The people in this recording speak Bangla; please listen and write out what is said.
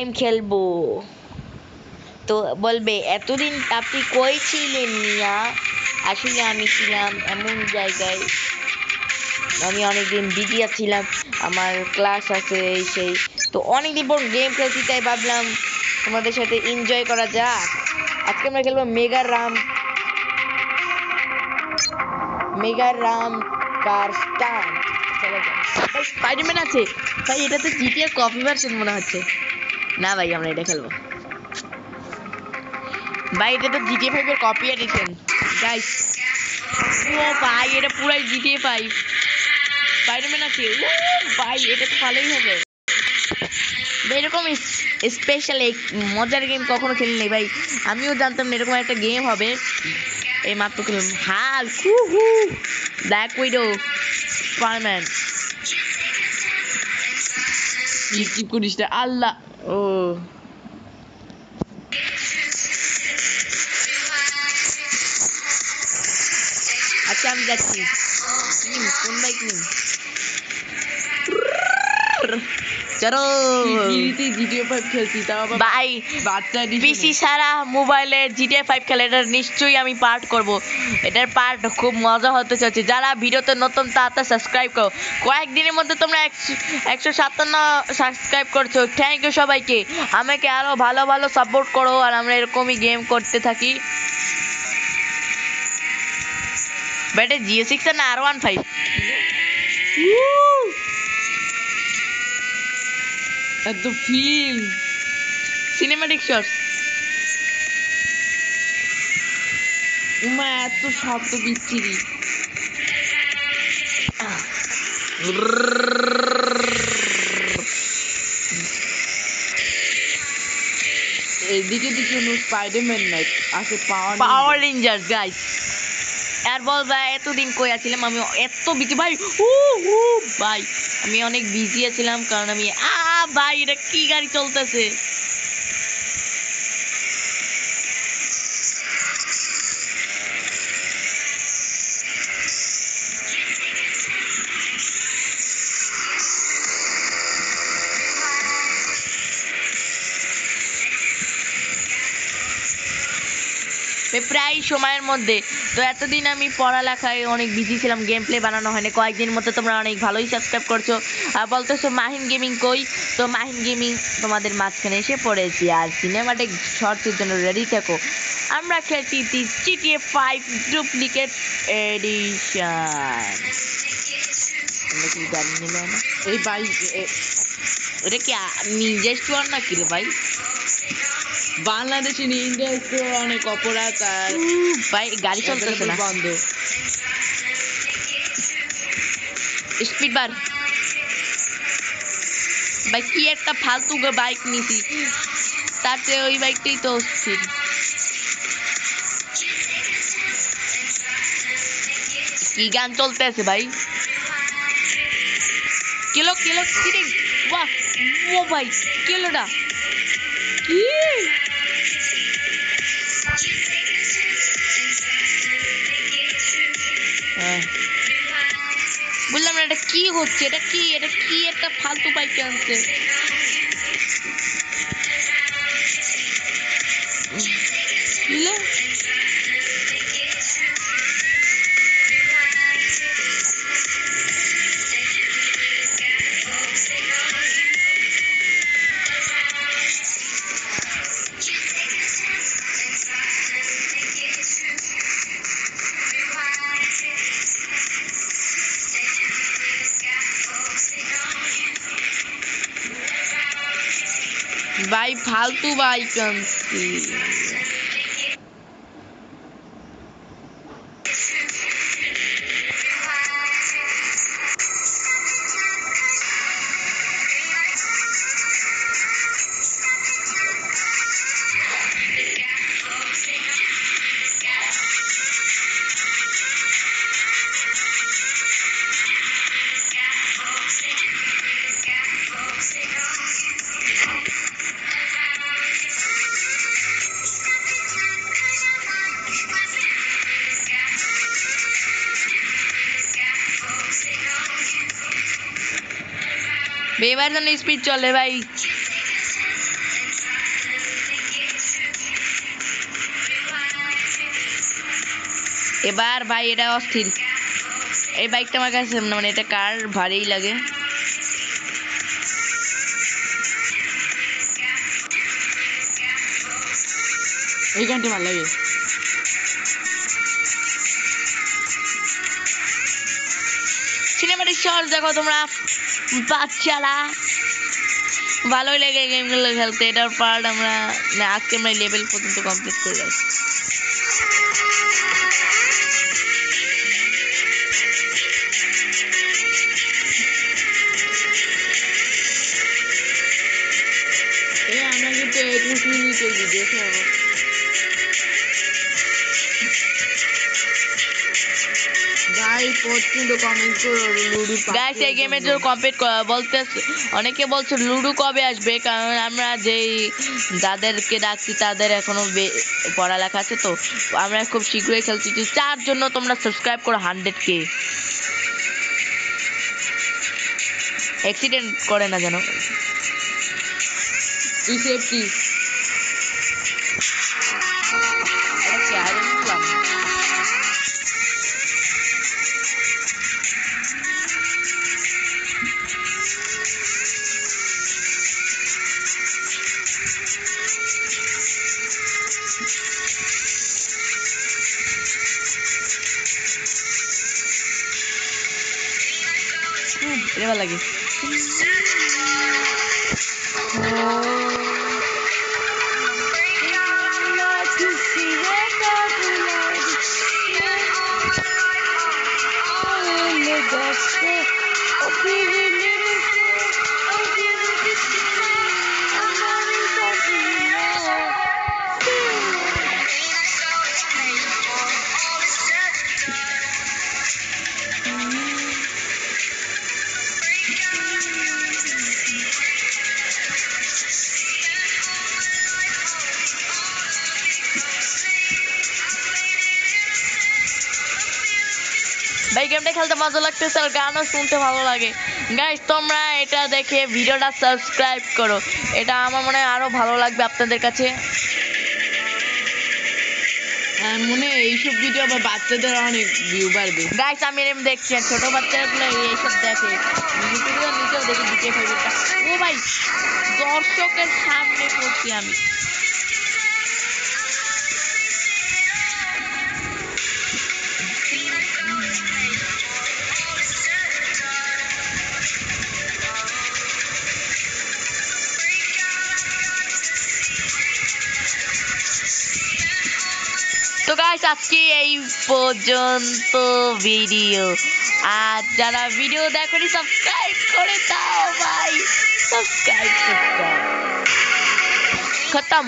গেম খেলবো। তো বলবে এতদিন আপনি কই ছিলেন মিয়া? আসলে আমি ছিলাম এমন জায়গায়, আমি অনেকদিন বিজি ছিলাম, আমার ক্লাস আছে এই সেই, তো অনেকদিন পর গেম খেলছি, তাই ভাবলাম তোমাদের সাথে এনজয় করা যাক। আজকে আমরা খেলবো মেগা রাম কার স্টার। চলো যাক। ভাই স্পাইডারম্যান আছে ভাই, এটা তো জিটিএ কপি ভার্সন মনে হচ্ছে। না ভাই, আমরা এটা খেলবো ভাই, এটা তো জিটিএ 5 এর কপি এডিশন গাইস। ও ভাই, এটা পুরাই জিটিএ 5। স্পাইডারম্যান আছে, ও ভাই এটা তো ভালোই হবে। এরকম স্পেশাল মজার গেম কখনো খেলিনি ভাই, আমিও জানতাম না এরকম একটা গেম হবে। এই মাত্র খেললাম হাল্ক, ব্ল্যাক উইডো, স্পাইডারম্যান। কি করিস না আল্লাহ। ও আচ্ছা, আমি যাচ্ছি। কোন বাইক নিন? চলো জিটিএ 5 খেলছি, তাও আবার ভাই বাচ্চা পিসি সারা মোবাইলে জিটিএ 5 খেলে, এটা নিশ্চয়ই আমি পার্ট করব। এটার পার্ট খুব মজা হতে চলেছে। যারা ভিডিওতে নতুন তাড়াতাড়ি সাবস্ক্রাইব করো, কয়েকদিনের মধ্যে তোমরা 157 সাবস্ক্রাইব করছো, থ্যাংক ইউ সবাইকে। আমাকে আরো ভালো ভালো সাপোর্ট করো, আর আমরা এরকমই গেম করতে থাকি। বাট জিও6 না R15 এত ফিল সিনেম্যাটিক শটস, উমা এত শব্দ বিচ্ছিরি। এদিকে দিকে কোনো স্পাইডারম্যান নাই, আছে পাওয়ার রেঞ্জার্স গাইস। আর বল ভাই, এতদিন কই আছিলাম আমি, এত বিজি ভাই। ভাই আমি অনেক বিজি আছিলাম, কারণ আমি ভাই এটা কি গাড়ি চলতেছে। প্রায় সময়ের মধ্যে তো এতদিন আমি পড়ালেখায় অনেক বিজি ছিলাম, গেম প্লে বানানো হয়নি। কয়েকদিনের মধ্যে তোমরা অনেক ভালোই সাবস্ক্রাইব করছো আর বলতেছো মাহিন গেমিং কই। তো মাহিন গেমিং তোমাদের মাঝখানে এসে পড়েছি, আর সিনেমাটিক শর্টসের জন্য রেডি থাকো। আমরা খেলছি জিটিএ 5 ডুপ্লিকেট এডিশন। আমরা কি গাড়ি নিলাম এই ভাই, এটা কি নিনজা স্টোর নাকি রে ভাই? বাংলাদেশে নিনজা স্টোর অনেক অপরাধ, আর ভাই গাড়ি চলতেছে না, বন্ধ। স্পিড বার ভাই, কি একটা ফালতু বাইক নিছি, তার চেয়ে ওই বাইকটাই তো অস্থির। কি গান চলতে আছে ভাই? কিলো কিলো কিরে, বাহ ও ভাই কিলোটা কি? বললাম না এটা কি হচ্ছে, এটা কি একটা ফালতু বাইক আনছে। भाई फालतू भाई कंसी बेवार जन स्पीड चले भाई এবার ভাই এটা অস্থির, এই বাইকটা আমার কাছে মানে এটা কার ভারী লাগে। এই গানটা ভালো লাগে। সিনেমাটিক শট দেখো তোমরা বাচ্চারা, ভালোই লাগে গেমগুলো খেলতে। এটার পার্ট আমরা আজকে আমরা লেভেল পর্যন্ত কমপ্লিট করে যাচ্ছি। আমরা কিন্তু 21 মিনিটের ভিডিও ছাড়বো। ভাই পছন্দ কমেন্ট করো লুডু। গাইস এই গেমের জন্য কমপ্লিট বলতে অনেকে বলছে লুডো কবে আসবে, কারণ আমরা যেই যাদেরকে ডাকছি তাদের এখনো পড়ালেখা আছে, তো আমরা খুব শীঘ্রই খেলছি। তার জন্য তোমরা সাবস্ক্রাইব করো 100K। অ্যাক্সিডেন্ট করে না যেন। তুই সেফটি এটা ভালো লাগে। ভাই গেমটা খেলতে মজা লাগতেছে আর গানও শুনতে ভালো লাগে। গাইস তোমরা এটা দেখে ভিডিওটা সাবস্ক্রাইব করো, এটা আমার মনে হয় আরো ভালো লাগবে আপনাদের কাছে। মনে এইসব ভিডিও আবার বাচ্চাদের অনেক ভিউ বাড়বে। গাইস আমি এরম দেখছি ছোট বাচ্চাগুলো এইসব দেখে, ইউটিউবে নিজেও দেখে দিতে পারি। ও ভাই দর্শকের সামনে পড়ছি আমি। তো গাইস আজকে এই পর্যন্ত ভিডিও, আর যারা ভিডিও দেখোনি সাবস্ক্রাইব করে দাও ভাই, সাবস্ক্রাইব খতম।